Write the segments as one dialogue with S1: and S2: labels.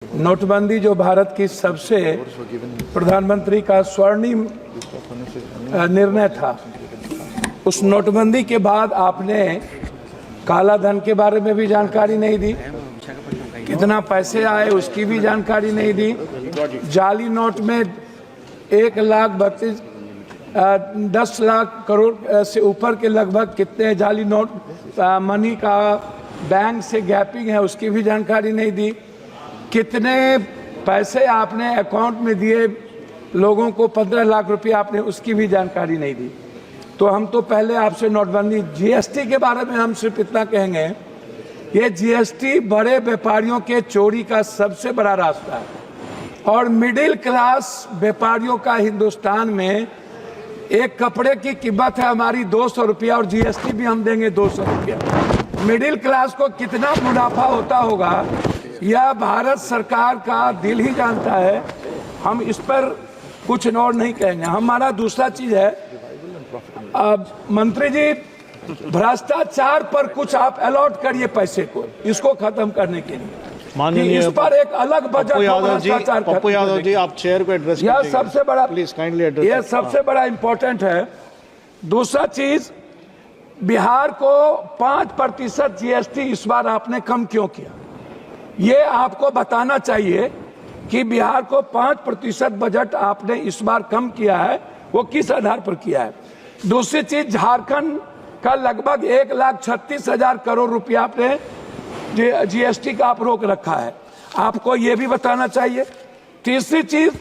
S1: नोटबंदी जो भारत की सबसे प्रधानमंत्री का स्वर्णिम निर्णय था, उस नोटबंदी के बाद आपने काला धन के बारे में भी जानकारी नहीं दी, कितना पैसे आए उसकी भी जानकारी नहीं दी। जाली नोट में 10 लाख करोड़ से ऊपर के लगभग कितने जाली नोट मनी का बैंक से गैपिंग है उसकी भी जानकारी नहीं दी। कितने पैसे आपने अकाउंट में दिए लोगों को, 15 लाख रुपए आपने, उसकी भी जानकारी नहीं दी। तो हम तो पहले आपसे नोटबंदी, जीएसटी के बारे में हम सिर्फ इतना कहेंगे, ये जीएसटी बड़े व्यापारियों के चोरी का सबसे बड़ा रास्ता है और मिडिल क्लास व्यापारियों का हिंदुस्तान में एक कपड़े की कीमत है हमारी 200 रुपया और जीएसटी भी हम देंगे 200 रुपया। मिडिल क्लास को कितना मुनाफा होता होगा यह भारत सरकार का दिल ही जानता है। हम इस पर कुछ और नहीं कहेंगे। हमारा दूसरा चीज है, अब मंत्री जी भ्रष्टाचार पर कुछ आप अलॉट करिए पैसे को, इसको खत्म करने के लिए इस पर एक अलग बजट।
S2: पप्पू यादव जी, आप चेयर को एड्रेस कीजिए।
S1: यह सबसे बड़ा,
S2: प्लीज काइंडली एड्रेस,
S1: यह सबसे बड़ा इंपॉर्टेंट है। दूसरा चीज, बिहार को 5% जीएसटी इस बार आपने कम क्यों किया, ये आपको बताना चाहिए कि बिहार को 5% बजट आपने इस बार कम किया है, वो किस आधार पर किया है। दूसरी चीज, झारखंड का लगभग 1,36,000 करोड़ रुपया आपने जीएसटी का आप रोक रखा है, आपको ये भी बताना चाहिए। तीसरी चीज,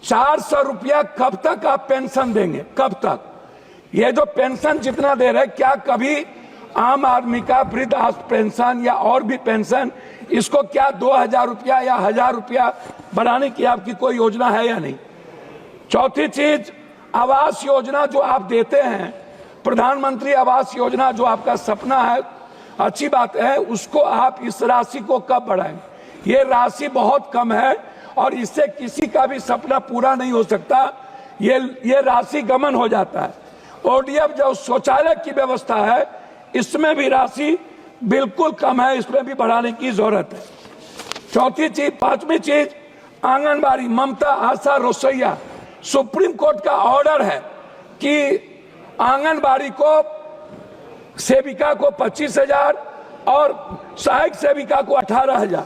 S1: 400 रुपया कब तक आप पेंशन देंगे, कब तक? ये जो पेंशन जितना दे रहे, क्या कभी आम आदमी का वृद्ध पेंशन या और भी पेंशन, इसको क्या 2,000 रुपया या 1,000 रुपया बढ़ाने की आपकी कोई योजना है या नहीं? चौथी चीज, आवास योजना जो आप देते हैं, प्रधानमंत्री आवास योजना जो आपका सपना है, अच्छी बात है, उसको आप इस राशि को कब बढ़ाएंगे? ये राशि बहुत कम है और इससे किसी का भी सपना पूरा नहीं हो सकता, ये राशि गमन हो जाता है। ओडीएफ जो शौचालय की व्यवस्था है, इसमें भी राशि बिल्कुल कम है, इसमें भी बढ़ाने की जरूरत है। चौथी चीज, पांचवी चीज, आंगनबाड़ी, ममता आशा रसोईया, सुप्रीम कोर्ट का ऑर्डर है कि आंगनबाड़ी को सेविका को 25,000 और सहायक सेविका को 18,000,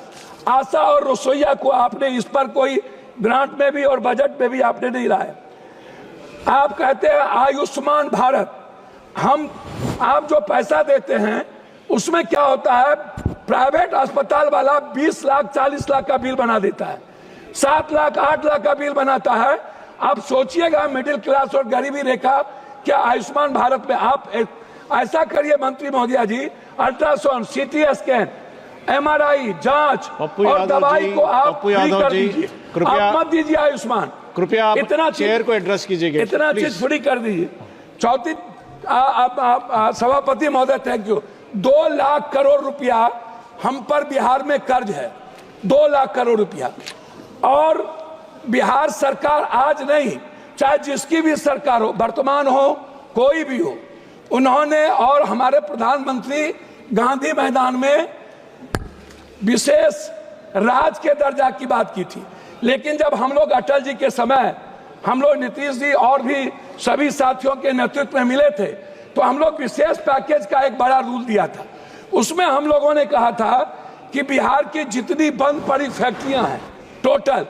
S1: आशा और रसोईया को आपने इस पर कोई ग्रांट में भी और बजट में भी आपने नहीं लाया। आप कहते हैं आयुष्मान भारत, आप जो पैसा देते हैं उसमें क्या होता है, प्राइवेट अस्पताल वाला 20 लाख 40 लाख का बिल बना देता है, 7 लाख 8 लाख का बिल बनाता है। आप सोचिएगा मिडिल क्लास और गरीबी रेखा क्या आयुष्मान भारत में आप ऐसा करिए मंत्री महोदया जी, अल्ट्रासाउंड, सीटी स्कैन, एमआरआई जांच और दवाई को आप फ्री कर दीजिए, आप मत दीजिए आयुष्मान,
S2: कृपया इतना चेयर को एड्रेस कीजिए,
S1: इतना चीज फ्री कर दीजिए। चौथी, सभापति महोदय थैंक यू, 2 लाख करोड़ रुपया हम पर बिहार में कर्ज है, 2 लाख करोड़ रुपया, और बिहार सरकार आज नहीं, चाहे जिसकी भी सरकार हो, वर्तमान हो कोई भी हो, उन्होंने और हमारे प्रधानमंत्री गांधी मैदान में विशेष राज के दर्जा की बात की थी। लेकिन जब हम लोग अटल जी के समय, हम लोग नीतीश जी और भी सभी साथियों के नेतृत्व में मिले थे, तो हम लोग विशेष पैकेज का एक बड़ा रूल दिया था। उसमें हम लोगों ने कहा था कि बिहार की जितनी बंद पड़ी फैक्ट्रियां हैं टोटल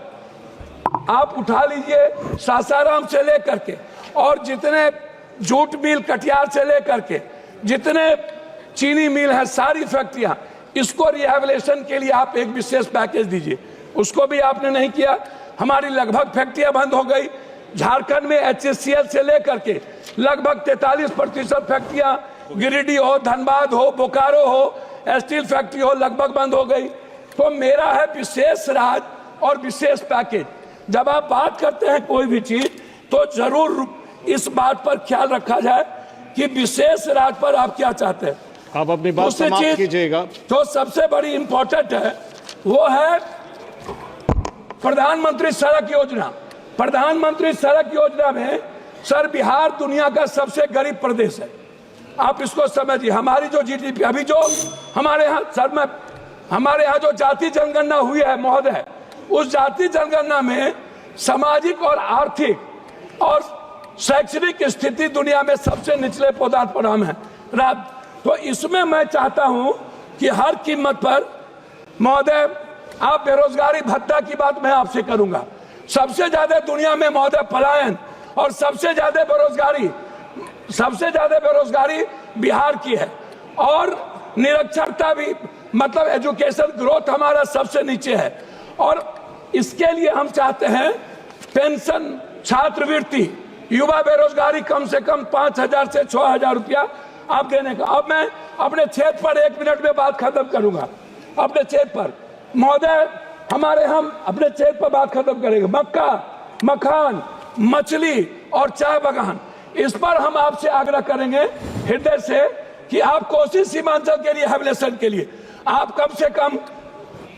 S1: आप उठा लीजिए, सासाराम से लेकर के, और जितने जूट मिल कटिहार से लेकर के जितने चीनी मिल है, सारी फैक्ट्रियां, इसको रिहेबिलिटेशन के लिए आप एक विशेष पैकेज दीजिए। उसको भी आपने नहीं किया। हमारी लगभग फैक्ट्रियां बंद हो गई। झारखंड में HCL से लेकर के लगभग 43% फैक्ट्रियां, गिरिडीह हो, धनबाद हो, बोकारो हो, स्टील फैक्ट्री हो, लगभग बंद हो गई। तो मेरा है विशेष राज और विशेष पैकेज। जब आप बात करते हैं कोई भी चीज, तो जरूर इस बात पर ख्याल रखा जाए कि विशेष राज पर आप क्या चाहते हैं।
S2: आप अपनी बात समाप्त कीजिएगा।
S1: तो सबसे बड़ी इंपॉर्टेंट है वो है प्रधानमंत्री सड़क योजना। प्रधानमंत्री सड़क योजना में सर, बिहार दुनिया का सबसे गरीब प्रदेश है, आप इसको समझिए। हमारी जो जीडीपी अभी जो हमारे यहाँ, सर मैं हमारे यहाँ जो जाति जनगणना हुई है महोदय, उस जाति जनगणना में सामाजिक और आर्थिक और शैक्षणिक स्थिति दुनिया में सबसे निचले पदार्थ पर हम हैं। तो इसमें मैं चाहता हूं कि हर कीमत पर महोदय, आप बेरोजगारी भत्ता की बात मैं आपसे करूंगा। सबसे ज्यादा दुनिया में महोदय पलायन और सबसे ज्यादा बेरोजगारी बिहार की है, और निरक्षरता भी, मतलब एजुकेशन ग्रोथ हमारा सबसे नीचे है। और इसके लिए हम चाहते हैं पेंशन, छात्रवृत्ति, युवा बेरोजगारी कम से कम 5,000 से 6,000 रुपया आप देने का। अब मैं अपने क्षेत्र पर 1 मिनट में बात खत्म करूंगा। अपने क्षेत्र पर महोदय, हम अपने क्षेत्र पर बात खत्म करेंगे। मक्का, मखान, मछली और चाय बागान, इस पर हम आपसे आग्रह करेंगे हृदय से कि आप कोसी सीमांचल के लिए रिहैबिलिटेशन के लिए आप कम से कम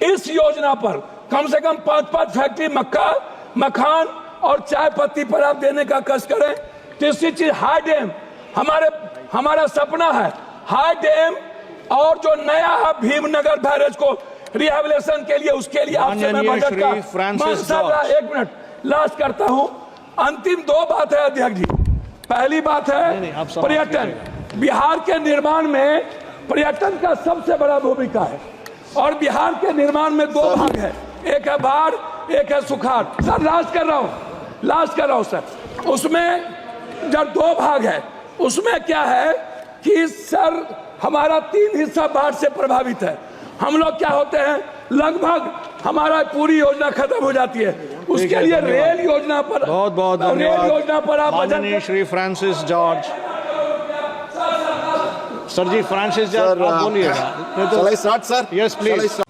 S1: इस योजना पर कम से कम 5 फैक्ट्री मक्का, मखान और चाय पत्ती पर आप देने का कष्ट करें। तीसरी चीज हाई डैम, हमारा सपना है हाई डैम, और जो नया भीमनगर बैरेज को रिहैबिलिटेशन के लिए, उसके लिए आपसे मैं बजट का 1 मिनट लास्ट करता हूं। अंतिम 2 बात है अध्यक्ष जी। पहली बात है पर्यटन। बिहार के निर्माण में पर्यटन का सबसे बड़ा भूमिका है, और बिहार के निर्माण में 2 भाग है, एक है बाढ़, एक है सुखाड़। सर लास्ट कर रहा हूं सर। उसमें जब 2 भाग है, उसमें क्या है कि सर हमारा 3 हिस्सा बाढ़ से प्रभावित है। हम लोग क्या होते हैं, लगभग हमारा पूरी योजना खत्म हो जाती है। उसके लिए रेल योजना पर
S2: बहुत
S1: रेल योजना पर आप
S2: माननीय श्री फ्रांसिस जॉर्ज। सर जी, फ्रांसिस जॉर्ज आप बोलिएगा।
S3: Shall I start, sir?
S2: Yes, please.